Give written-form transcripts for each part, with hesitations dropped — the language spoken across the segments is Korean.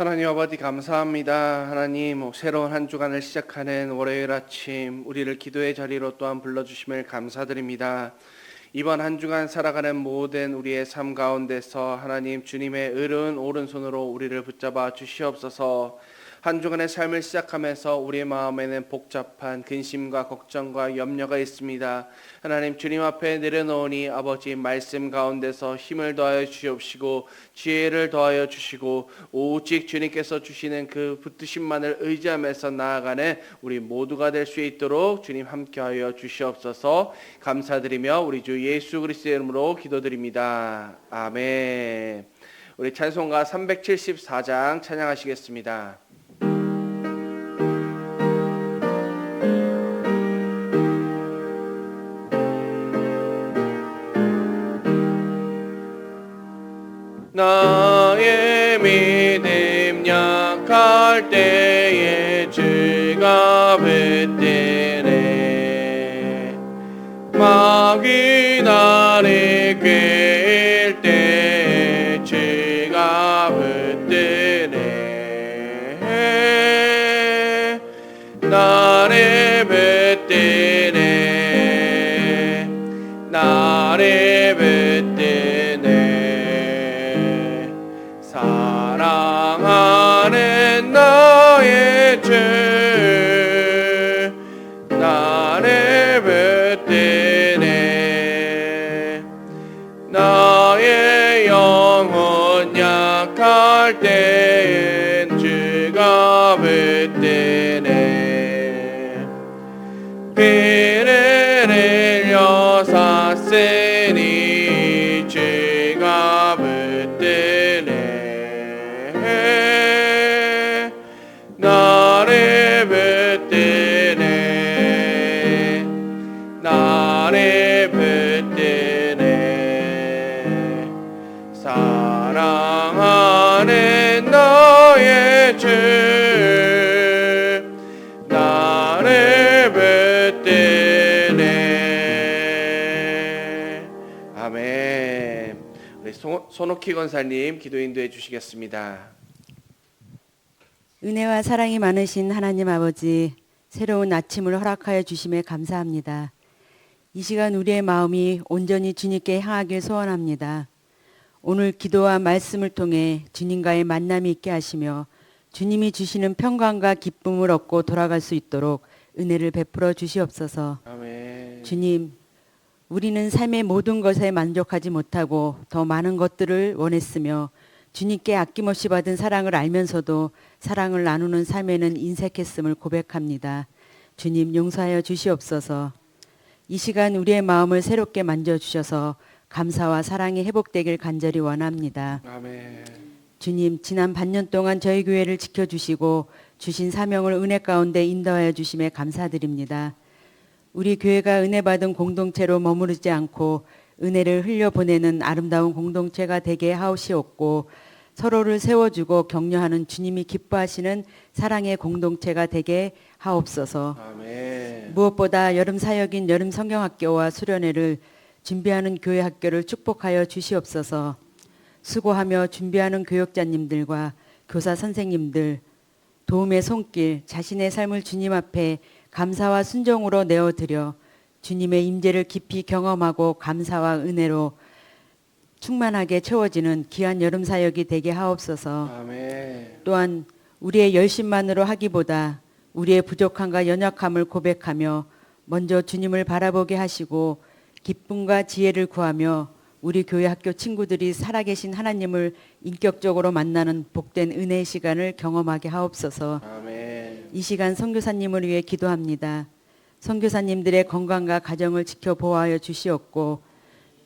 하나님 아버지 감사합니다. 하나님 새로운 한 주간을 시작하는 월요일 아침 우리를 기도의 자리로 또한 불러주심을 감사드립니다. 이번 한 주간 살아가는 모든 우리의 삶 가운데서 하나님 주님의 의로운 오른손으로 우리를 붙잡아 주시옵소서. 한 주간의 삶을 시작하면서 우리의 마음에는 복잡한 근심과 걱정과 염려가 있습니다. 하나님 주님 앞에 내려놓으니 아버지 말씀 가운데서 힘을 더하여 주시옵시고 지혜를 더하여 주시고 오직 주님께서 주시는 그 붙드심만을 의지하면서 나아가는 우리 모두가 될 수 있도록 주님 함께하여 주시옵소서. 감사드리며 우리 주 예수 그리스도의 이름으로 기도드립니다. 아멘. 우리 찬송가 374장 찬양하시겠습니다. 나의 믿음 약할 때에 주가 붙드네. 마귀 나를 꿰일 때에 주가 붙드네. 나를 붙드네. 나를 붙드네. 사랑하는 나의 주 나를 붙드네. 나의 영혼 약할 때엔 주가 붙드네. 피를 흘려 샀으니 주가 붙드네. 나를 붙드네. 나를 붙드네. 사랑하는 나의 주 나를 붙드네. 아멘. 우리 손옥희 권사님 기도 인도해 주시겠습니다. 은혜와 사랑이 많으신 하나님 아버지, 새로운 아침을 허락하여 주심에 감사합니다. 이 시간 우리의 마음이 온전히 주님께 향하길 소원합니다. 오늘 기도와 말씀을 통해 주님과의 만남이 있게 하시며 주님이 주시는 평강과 기쁨을 얻고 돌아갈 수 있도록 은혜를 베풀어 주시옵소서. 아멘. 주님, 우리는 삶의 모든 것에 만족하지 못하고 더 많은 것들을 원했으며 주님께 아낌없이 받은 사랑을 알면서도 사랑을 나누는 삶에는 인색했음을 고백합니다. 주님 용서하여 주시옵소서. 이 시간 우리의 마음을 새롭게 만져주셔서 감사와 사랑이 회복되길 간절히 원합니다. 아멘. 주님, 지난 반년 동안 저희 교회를 지켜주시고 주신 사명을 은혜 가운데 인도하여 주심에 감사드립니다. 우리 교회가 은혜 받은 공동체로 머무르지 않고 은혜를 흘려보내는 아름다운 공동체가 되게 하옵시옵고 서로를 세워주고 격려하는 주님이 기뻐하시는 사랑의 공동체가 되게 하옵소서. 아멘. 무엇보다 여름 사역인 여름 성경학교와 수련회를 준비하는 교회 학교를 축복하여 주시옵소서. 수고하며 준비하는 교역자님들과 교사 선생님들 도움의 손길 자신의 삶을 주님 앞에 감사와 순종으로 내어드려 주님의 임재를 깊이 경험하고 감사와 은혜로 충만하게 채워지는 귀한 여름 사역이 되게 하옵소서. 아멘. 또한 우리의 열심만으로 하기보다 우리의 부족함과 연약함을 고백하며 먼저 주님을 바라보게 하시고 기쁨과 지혜를 구하며 우리 교회 학교 친구들이 살아계신 하나님을 인격적으로 만나는 복된 은혜의 시간을 경험하게 하옵소서. 아멘. 이 시간 선교사님을 위해 기도합니다. 선교사님들의 건강과 가정을 지켜 보호하여 주시옵고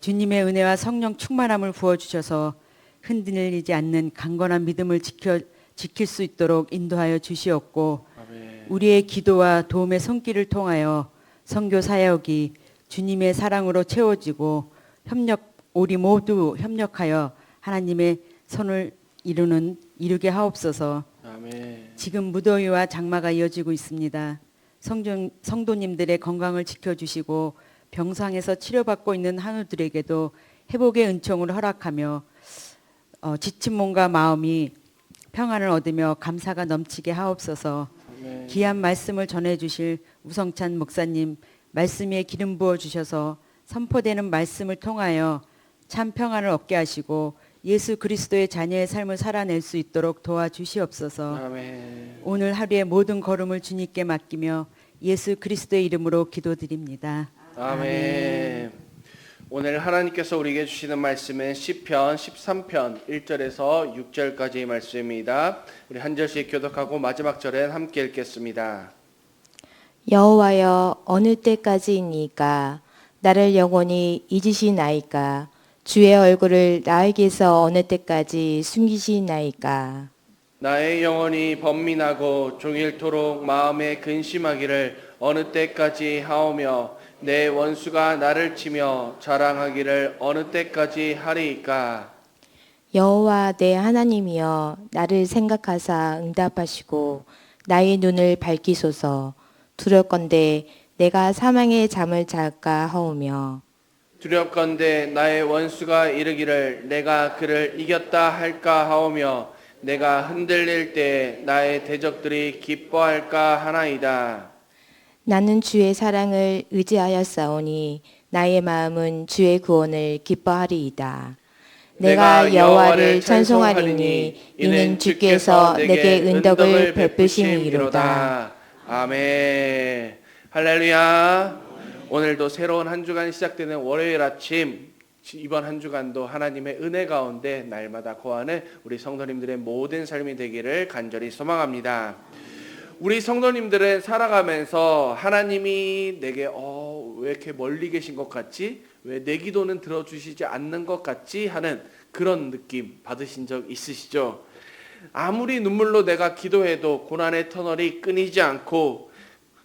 주님의 은혜와 성령 충만함을 부어주셔서 흔들리지 않는 강건한 믿음을 지킬 수 있도록 인도하여 주시옵고 아멘. 우리의 기도와 도움의 손길을 통하여 선교 사역이 주님의 사랑으로 채워지고 우리 모두 협력하여 하나님의 선을 이루게 하옵소서. 아멘. 지금 무더위와 장마가 이어지고 있습니다. 성도님들의 건강을 지켜주시고 병상에서 치료받고 있는 한우들에게도 회복의 은총을 허락하며 지친 몸과 마음이 평안을 얻으며 감사가 넘치게 하옵소서. 아멘. 귀한 말씀을 전해주실 우성찬 목사님 말씀 위에 기름 부어 주셔서 선포되는 말씀을 통하여 참 평안을 얻게 하시고 예수 그리스도의 자녀의 삶을 살아낼 수 있도록 도와주시옵소서. 아멘. 오늘 하루의 모든 걸음을 주님께 맡기며 예수 그리스도의 이름으로 기도드립니다. 아멘. 오늘 하나님께서 우리에게 주시는 말씀은 시편 13편 1절에서 6절까지의 말씀입니다. 우리 한 절씩 교독하고 마지막 절엔 함께 읽겠습니다. 여호와여 어느 때까지이니까 나를 영원히 잊으시나이까 주의 얼굴을 나에게서 어느 때까지 숨기시나이까 나의 영혼이 번민하고 종일토록 마음에 근심하기를 어느 때까지 하오며 내 원수가 나를 치며 자랑하기를 어느 때까지 하리이까. 여호와 내 하나님이여 나를 생각하사 응답하시고 나의 눈을 밝히소서 두렵건대 내가 사망의 잠을 잘까 하오며 두렵건대 나의 원수가 이르기를 내가 그를 이겼다 할까 하오며 내가 흔들릴 때 나의 대적들이 기뻐할까 하나이다. 나는 주의 사랑을 의지하였사오니 나의 마음은 주의 구원을 기뻐하리이다. 내가 여호와를 찬송하리니 이는 주께서 내게 은덕을 베푸심이로다. 아멘. 할렐루야. 오늘도 새로운 한 주간이 시작되는 월요일 아침, 이번 한 주간도 하나님의 은혜 가운데 날마다 거하는 우리 성도님들의 모든 삶이 되기를 간절히 소망합니다. 우리 성도님들은 살아가면서 하나님이 내게 왜 이렇게 멀리 계신 것 같지? 왜 내 기도는 들어주시지 않는 것 같지? 하는 그런 느낌 받으신 적 있으시죠? 아무리 눈물로 내가 기도해도 고난의 터널이 끊이지 않고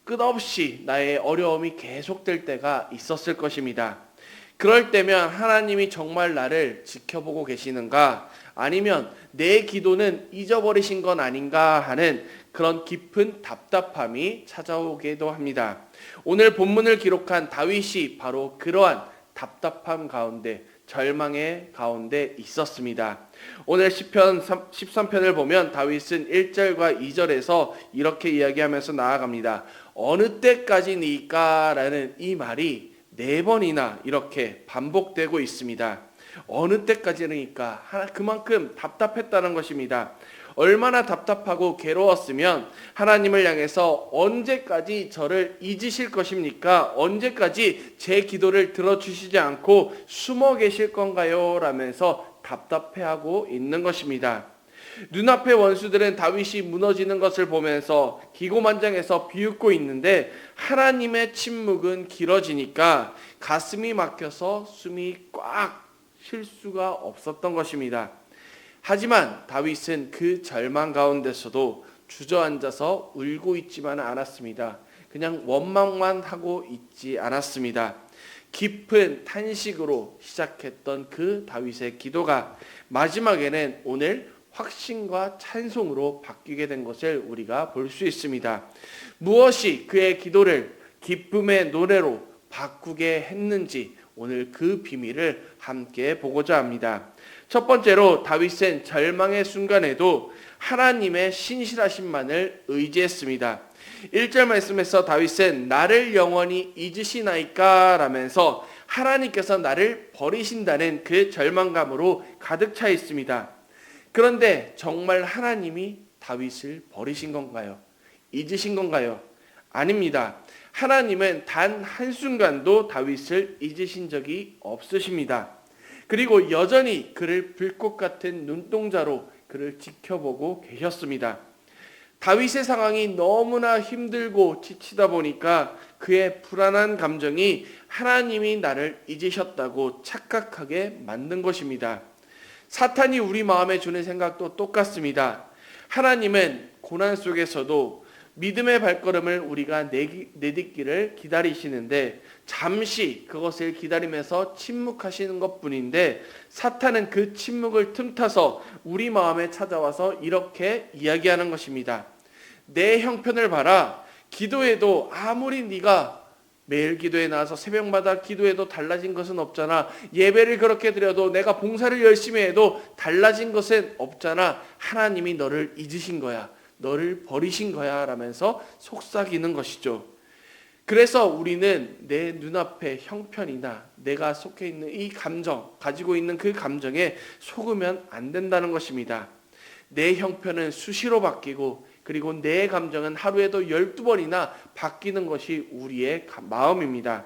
끝없이 나의 어려움이 계속될 때가 있었을 것입니다. 그럴 때면 하나님이 정말 나를 지켜보고 계시는가? 아니면 내 기도는 잊어버리신 건 아닌가 하는 그런 깊은 답답함이 찾아오기도 합니다. 오늘 본문을 기록한 다윗이 바로 그러한 답답함 가운데, 절망의 가운데 있었습니다. 오늘 시편 13편을 보면 다윗은 1절과 2절에서 이렇게 이야기하면서 나아갑니다. 어느 때까지니까? 라는 이 말이 4번이나 이렇게 반복되고 있습니다. 어느 때까지니까? 그만큼 답답했다는 것입니다. 얼마나 답답하고 괴로웠으면 하나님을 향해서 언제까지 저를 잊으실 것입니까? 언제까지 제 기도를 들어주시지 않고 숨어 계실 건가요? 라면서 답답해하고 있는 것입니다. 눈앞의 원수들은 다윗이 무너지는 것을 보면서 기고만장해서 비웃고 있는데 하나님의 침묵은 길어지니까 가슴이 막혀서 숨이 꽉 쉴 수가 없었던 것입니다. 하지만 다윗은 그 절망 가운데서도 주저앉아서 울고 있지만은 않았습니다. 그냥 원망만 하고 있지 않았습니다. 깊은 탄식으로 시작했던 그 다윗의 기도가 마지막에는 오늘 확신과 찬송으로 바뀌게 된 것을 우리가 볼 수 있습니다. 무엇이 그의 기도를 기쁨의 노래로 바꾸게 했는지 오늘 그 비밀을 함께 보고자 합니다. 첫 번째로 다윗은 절망의 순간에도 하나님의 신실하심만을 의지했습니다. 1절 말씀에서 다윗은 나를 영원히 잊으시나이까? 라면서 하나님께서 나를 버리신다는 그 절망감으로 가득 차 있습니다. 그런데 정말 하나님이 다윗을 버리신 건가요? 잊으신 건가요? 아닙니다. 하나님은 단 한순간도 다윗을 잊으신 적이 없으십니다. 그리고 여전히 그를 불꽃 같은 눈동자로 그를 지켜보고 계셨습니다. 다윗의 상황이 너무나 힘들고 지치다 보니까 그의 불안한 감정이 하나님이 나를 잊으셨다고 착각하게 만든 것입니다. 사탄이 우리 마음에 주는 생각도 똑같습니다. 하나님은 고난 속에서도 믿음의 발걸음을 우리가 내딛기를 기다리시는데 잠시 그것을 기다리면서 침묵하시는 것뿐인데 사탄은 그 침묵을 틈타서 우리 마음에 찾아와서 이렇게 이야기하는 것입니다. 내 형편을 봐라. 기도해도 아무리 네가 매일 기도에 나와서 새벽마다 기도해도 달라진 것은 없잖아. 예배를 그렇게 드려도 내가 봉사를 열심히 해도 달라진 것은 없잖아. 하나님이 너를 잊으신 거야. 너를 버리신 거야 라면서 속삭이는 것이죠. 그래서 우리는 내 눈앞의 형편이나 내가 속해 있는 이 감정, 가지고 있는 그 감정에 속으면 안 된다는 것입니다. 내 형편은 수시로 바뀌고 그리고 내 감정은 하루에도 12번이나 바뀌는 것이 우리의 마음입니다.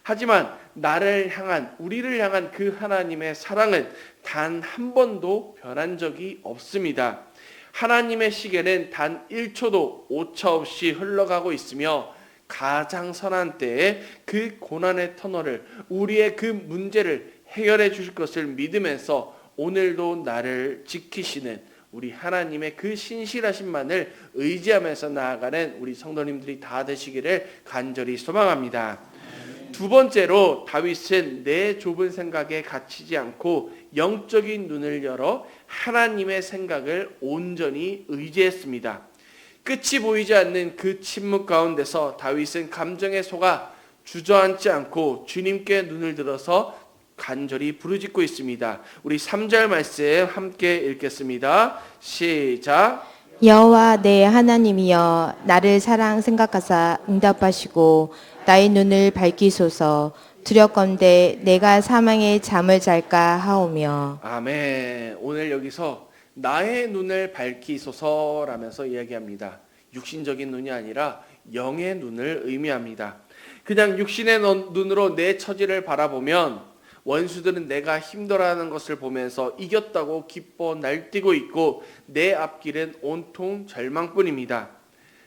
하지만 나를 향한, 우리를 향한 그 하나님의 사랑은 단 한 번도 변한 적이 없습니다. 하나님의 시계는 단 1초도 오차 없이 흘러가고 있으며 가장 선한 때에 그 고난의 터널을, 우리의 그 문제를 해결해 주실 것을 믿으면서 오늘도 나를 지키시는 우리 하나님의 그 신실하심만을 의지하면서 나아가는 우리 성도님들이 다 되시기를 간절히 소망합니다. 두 번째로 다윗은 내 좁은 생각에 갇히지 않고 영적인 눈을 열어 하나님의 생각을 온전히 의지했습니다. 끝이 보이지 않는 그 침묵 가운데서 다윗은 감정에 속아 주저앉지 않고 주님께 눈을 들어서 간절히 부르짖고 있습니다. 우리 3절 말씀 함께 읽겠습니다. 시작. 여호와 내 하나님이여 나를 사랑 생각하사 응답하시고 나의 눈을 밝히소서. 두렵건대 내가 사망의 잠을 잘까 하오며. 아멘. 오늘 여기서 나의 눈을 밝히소서라면서 이야기합니다. 육신적인 눈이 아니라 영의 눈을 의미합니다. 그냥 육신의 눈으로 내 처지를 바라보면 원수들은 내가 힘들어하는 것을 보면서 이겼다고 기뻐 날뛰고 있고 내 앞길은 온통 절망뿐입니다.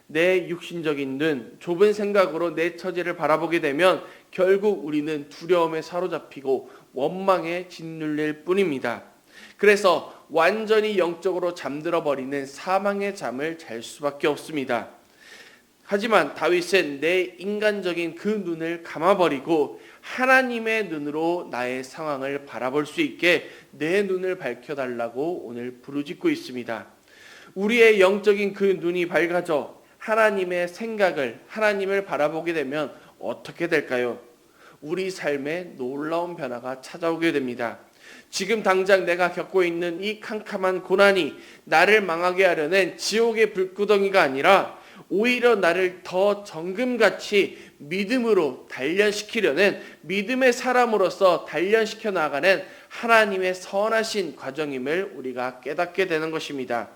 내 육신적인 눈, 좁은 생각으로 내 처지를 바라보게 되면 결국 우리는 두려움에 사로잡히고 원망에 짓눌릴 뿐입니다. 그래서 완전히 영적으로 잠들어 버리는 사망의 잠을 잘 수밖에 없습니다. 하지만 다윗은 내 인간적인 그 눈을 감아버리고 하나님의 눈으로 나의 상황을 바라볼 수 있게 내 눈을 밝혀달라고 오늘 부르짖고 있습니다. 우리의 영적인 그 눈이 밝아져 하나님의 생각을, 하나님을 바라보게 되면 어떻게 될까요? 우리 삶에 놀라운 변화가 찾아오게 됩니다. 지금 당장 내가 겪고 있는 이 캄캄한 고난이 나를 망하게 하려는 지옥의 불구덩이가 아니라 오히려 나를 더 정금같이 믿음으로 단련시키려는 믿음의 사람으로서 단련시켜 나가는 하나님의 선하신 과정임을 우리가 깨닫게 되는 것입니다.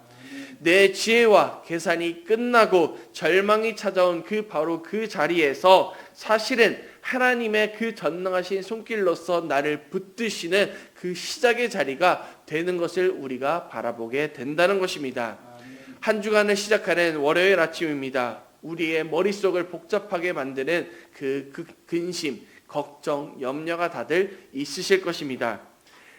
내 지혜와 계산이 끝나고 절망이 찾아온 바로 그 자리에서 사실은 하나님의 그 전능하신 손길로서 나를 붙드시는 그 시작의 자리가 되는 것을 우리가 바라보게 된다는 것입니다. 한 주간을 시작하는 월요일 아침입니다. 우리의 머릿속을 복잡하게 만드는 그 근심, 걱정, 염려가 다들 있으실 것입니다.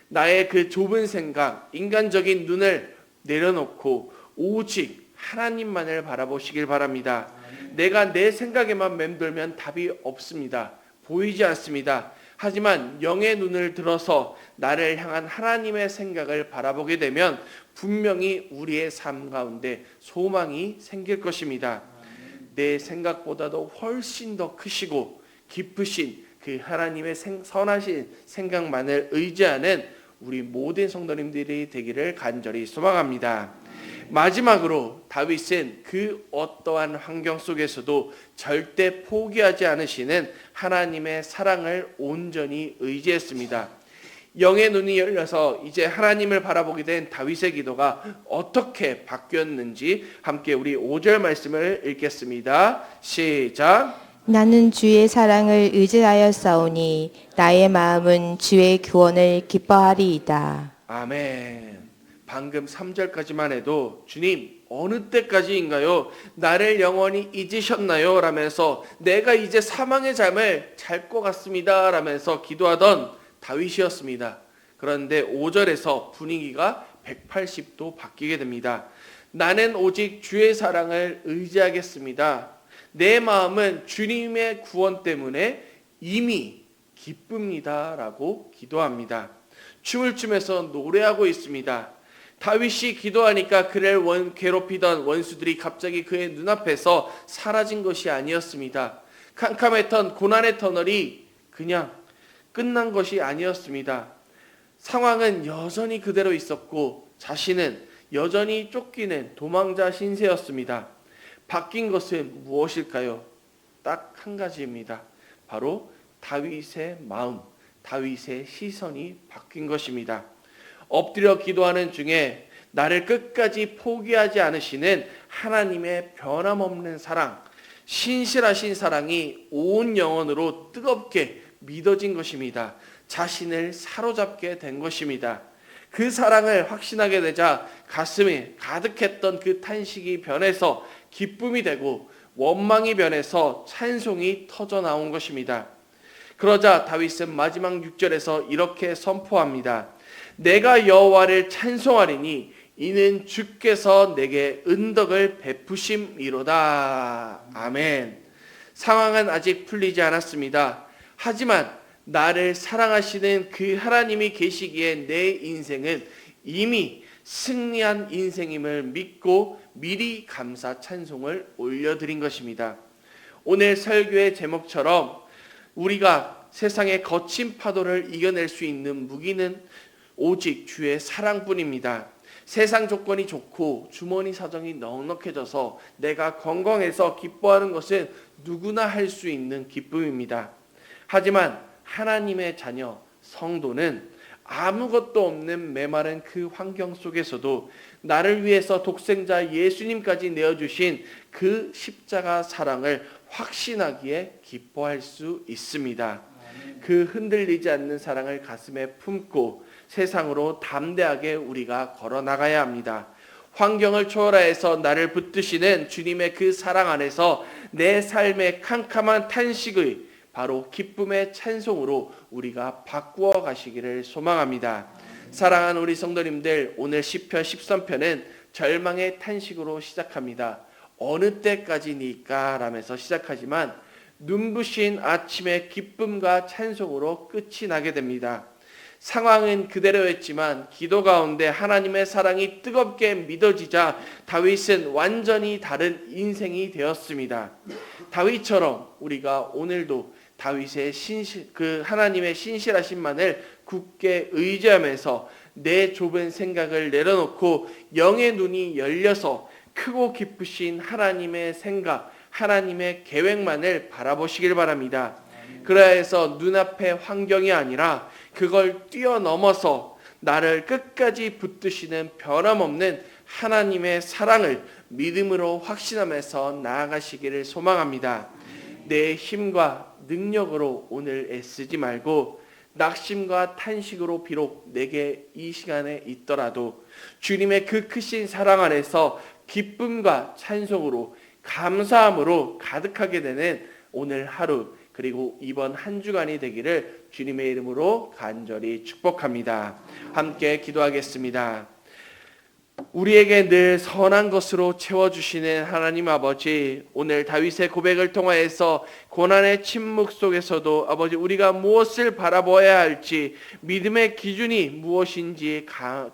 나의 그 좁은 생각, 인간적인 눈을 내려놓고 오직 하나님만을 바라보시길 바랍니다. 내가 내 생각에만 맴돌면 답이 없습니다. 보이지 않습니다. 하지만 영의 눈을 들어서 나를 향한 하나님의 생각을 바라보게 되면 분명히 우리의 삶 가운데 소망이 생길 것입니다. 내 생각보다도 훨씬 더 크시고 깊으신 그 하나님의 선하신 생각만을 의지하는 우리 모든 성도님들이 되기를 간절히 소망합니다. 마지막으로 다윗은 그 어떠한 환경 속에서도 절대 포기하지 않으시는 하나님의 사랑을 온전히 의지했습니다. 영의 눈이 열려서 이제 하나님을 바라보게 된 다윗의 기도가 어떻게 바뀌었는지 함께 우리 5절 말씀을 읽겠습니다. 시작. 나는 주의 사랑을 의지하였사오니 나의 마음은 주의 구원을 기뻐하리이다. 아멘. 방금 3절까지만 해도 주님 어느 때까지인가요? 나를 영원히 잊으셨나요? 라면서 내가 이제 사망의 잠을 잘 것 같습니다 라면서 기도하던 다윗이었습니다. 그런데 5절에서 분위기가 180도 바뀌게 됩니다. 나는 오직 주의 사랑을 의지하겠습니다. 내 마음은 주님의 구원 때문에 이미 기쁩니다 라고 기도합니다. 춤을 추면서 노래하고 있습니다. 다윗이 기도하니까 그를 괴롭히던 원수들이 갑자기 그의 눈앞에서 사라진 것이 아니었습니다. 캄캄했던 고난의 터널이 그냥 끝난 것이 아니었습니다. 상황은 여전히 그대로 있었고 자신은 여전히 쫓기는 도망자 신세였습니다. 바뀐 것은 무엇일까요? 딱 한 가지입니다. 바로 다윗의 마음, 다윗의 시선이 바뀐 것입니다. 엎드려 기도하는 중에 나를 끝까지 포기하지 않으시는 하나님의 변함없는 사랑, 신실하신 사랑이 온 영혼으로 뜨겁게 믿어진 것입니다. 자신을 사로잡게 된 것입니다. 그 사랑을 확신하게 되자 가슴에 가득했던 그 탄식이 변해서 기쁨이 되고 원망이 변해서 찬송이 터져 나온 것입니다. 그러자 다윗은 마지막 6절에서 이렇게 선포합니다. 내가 여호와를 찬송하리니 이는 주께서 내게 은덕을 베푸심이로다. 아멘. 상황은 아직 풀리지 않았습니다. 하지만 나를 사랑하시는 그 하나님이 계시기에 내 인생은 이미 승리한 인생임을 믿고 미리 감사 찬송을 올려드린 것입니다. 오늘 설교의 제목처럼 우리가 세상의 거친 파도를 이겨낼 수 있는 무기는 오직 주의 사랑뿐입니다. 세상 조건이 좋고 주머니 사정이 넉넉해져서 내가 건강해서 기뻐하는 것은 누구나 할 수 있는 기쁨입니다. 하지만 하나님의 자녀 성도는 아무것도 없는 메마른 그 환경 속에서도 나를 위해서 독생자 예수님까지 내어주신 그 십자가 사랑을 확신하기에 기뻐할 수 있습니다. 그 흔들리지 않는 사랑을 가슴에 품고 세상으로 담대하게 우리가 걸어나가야 합니다. 환경을 초월하여서 나를 붙드시는 주님의 그 사랑 안에서 내 삶의 캄캄한 탄식의 바로 기쁨의 찬송으로 우리가 바꾸어 가시기를 소망합니다. 사랑하는 우리 성도님들, 오늘 시편 13편은 절망의 탄식으로 시작합니다. 어느 때까지니까 라면서 시작하지만 눈부신 아침의 기쁨과 찬송으로 끝이 나게 됩니다. 상황은 그대로였지만 기도 가운데 하나님의 사랑이 뜨겁게 믿어지자 다윗은 완전히 다른 인생이 되었습니다. 다윗처럼 우리가 오늘도 다윗의 그 하나님의 신실하심만을 굳게 의지하면서 내 좁은 생각을 내려놓고 영의 눈이 열려서 크고 깊으신 하나님의 생각, 하나님의 계획만을 바라보시길 바랍니다. 그래야 해서 눈앞의 환경이 아니라 그걸 뛰어넘어서 나를 끝까지 붙드시는 변함없는 하나님의 사랑을 믿음으로 확신하면서 나아가시기를 소망합니다. 내 힘과 능력으로 오늘 애쓰지 말고 낙심과 탄식으로 비록 내게 이 시간에 있더라도 주님의 그 크신 사랑 안에서 기쁨과 찬송으로 감사함으로 가득하게 되는 오늘 하루 그리고 이번 한 주간이 되기를 주님의 이름으로 간절히 축복합니다. 함께 기도하겠습니다. 우리에게 늘 선한 것으로 채워주시는 하나님 아버지, 오늘 다윗의 고백을 통하여서 고난의 침묵 속에서도 아버지 우리가 무엇을 바라보아야 할지 믿음의 기준이 무엇인지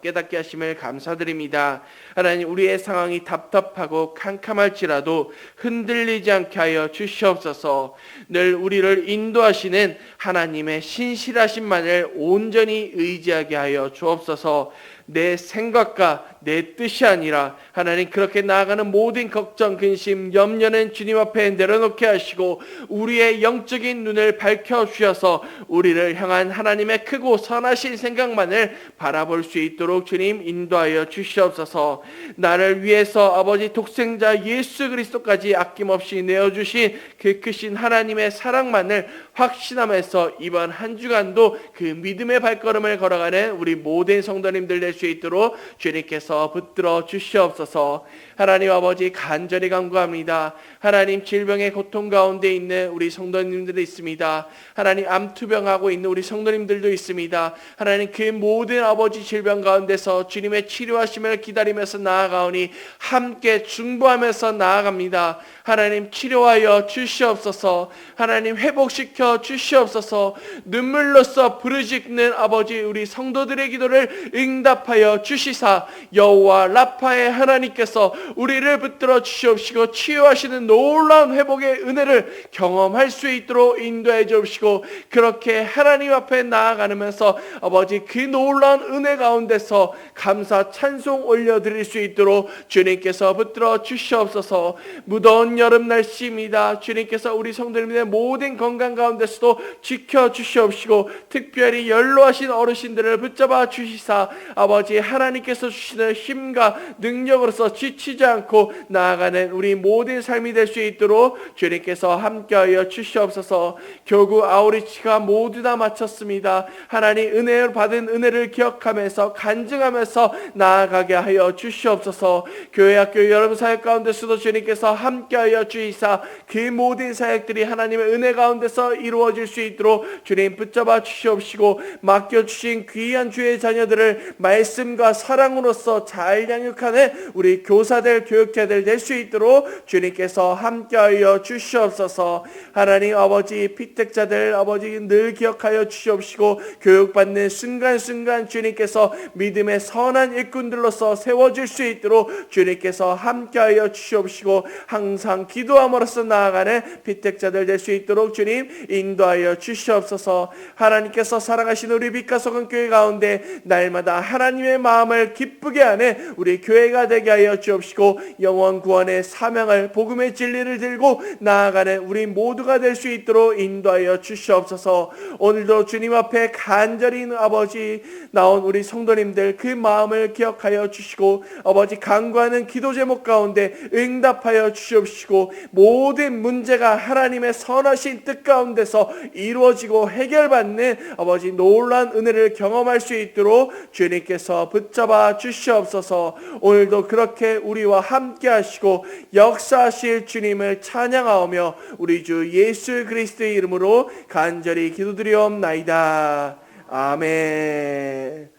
깨닫게 하심을 감사드립니다. 하나님, 우리의 상황이 답답하고 캄캄할지라도 흔들리지 않게 하여 주시옵소서. 늘 우리를 인도하시는 하나님의 신실하심만을 온전히 의지하게 하여 주옵소서. 내 생각과 내 뜻이 아니라 하나님 그렇게 나아가는 모든 걱정, 근심, 염려는 주님 앞에 내려놓게 하시고 우리의 영적인 눈을 밝혀주셔서 우리를 향한 하나님의 크고 선하신 생각만을 바라볼 수 있도록 주님 인도하여 주시옵소서. 나를 위해서 아버지 독생자 예수 그리스도까지 아낌없이 내어주신 그 크신 하나님의 사랑만을 확신하면서 이번 한 주간도 그 믿음의 발걸음을 걸어가는 우리 모든 성도님들 될 수 있도록 주님께서 붙들어 주시옵소서. 하나님 아버지 간절히 간구합니다. 하나님 질병의 고통 가운데 있는 우리 성도님들도 있습니다. 하나님 암투병하고 있는 우리 성도님들도 있습니다. 하나님 그 모든 아버지 질병 가운데서 주님의 치료하심을 기다리면서 나아가오니 함께 중보하면서 나아갑니다. 하나님 치료하여 주시옵소서. 하나님 회복시켜 주시옵소서. 눈물로써 부르짖는 아버지 우리 성도들의 기도를 응답하여 주시사 여호와 라파의 하나님께서 우리를 붙들어 주시옵시고 치유하시는 놀라운 회복의 은혜를 경험할 수 있도록 인도해 주옵시고 그렇게 하나님 앞에 나아가면서 아버지 그 놀라운 은혜 가운데서 감사 찬송 올려드릴 수 있도록 주님께서 붙들어 주시옵소서. 무더운 여름 날씨입니다. 주님께서 우리 성도님들의 모든 건강 가운데서도 지켜주시옵시고 특별히 연로하신 어르신들을 붙잡아 주시사 아버지 하나님께서 주시는 힘과 능력으로서 지치지 않고 나아가는 우리 모든 삶이 될 수 있도록 주님께서 함께하여 주시옵소서. 교구 아우리치가 모두 다 마쳤습니다. 하나님 은혜를 받은 은혜를 기억하면서 간증하면서 나아가게 하여 주시옵소서. 교회 학교 여러분 사역 가운데서도 주님께서 함께하여 주시사 그 모든 사역들이 하나님의 은혜 가운데서 이루어질 수 있도록 주님 붙잡아 주시옵시고 맡겨주신 귀한 주의 자녀들을 말씀과 사랑으로서 잘 양육하는 우리 교사들 교육자들 될 수 있도록 주님께서 함께하여 주시옵소서. 하나님 아버지 피택자들 아버지 늘 기억하여 주시옵시고 교육받는 순간순간 주님께서 믿음의 선한 일꾼들로서 세워질 수 있도록 주님께서 함께하여 주시옵시고 항상 기도함으로써 나아가는 피택자들 될 수 있도록 주님 인도하여 주시옵소서. 하나님께서 사랑하시는 우리 빛과 소금 교회 가운데 날마다 하나님의 마음을 기쁘게 하는 우리 교회가 되게 하여 주옵시고 영원 구원의 사명을 복음의 진리를 들고 나아가는 우리 모두가 될 수 있도록 인도하여 주시옵소서. 오늘도 주님 앞에 간절히 아버지 나온 우리 성도님들 그 마음을 기억하여 주시고 아버지 간구하는 기도 제목 가운데 응답하여 주시옵시고 모든 문제가 하나님의 선하신 뜻 가운데서 이루어지고 해결받는 아버지 놀라운 은혜를 경험할 수 있도록 주님께서 붙잡아 주시옵소서. 오늘도 그렇게 우리와 함께 하시고 역사하실 주님을 찬양하오며 우리 주 예수 그리스도의 이름으로 간절히 기도드리옵나이다. 아멘.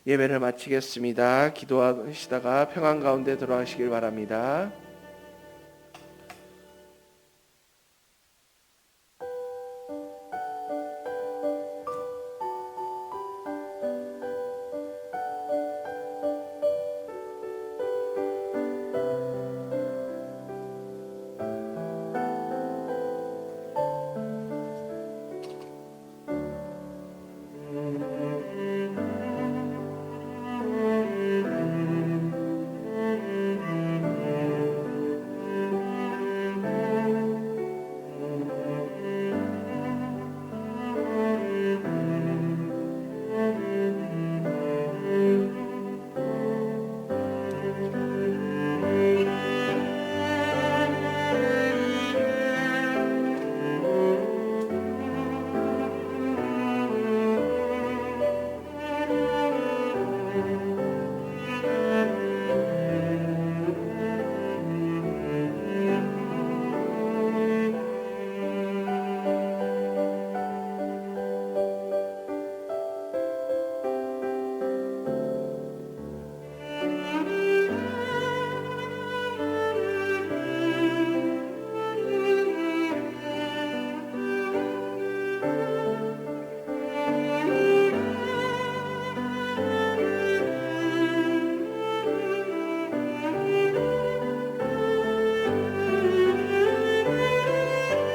예배를 마치겠습니다. 기도하시다가 평안 가운데 들어가시길 바랍니다.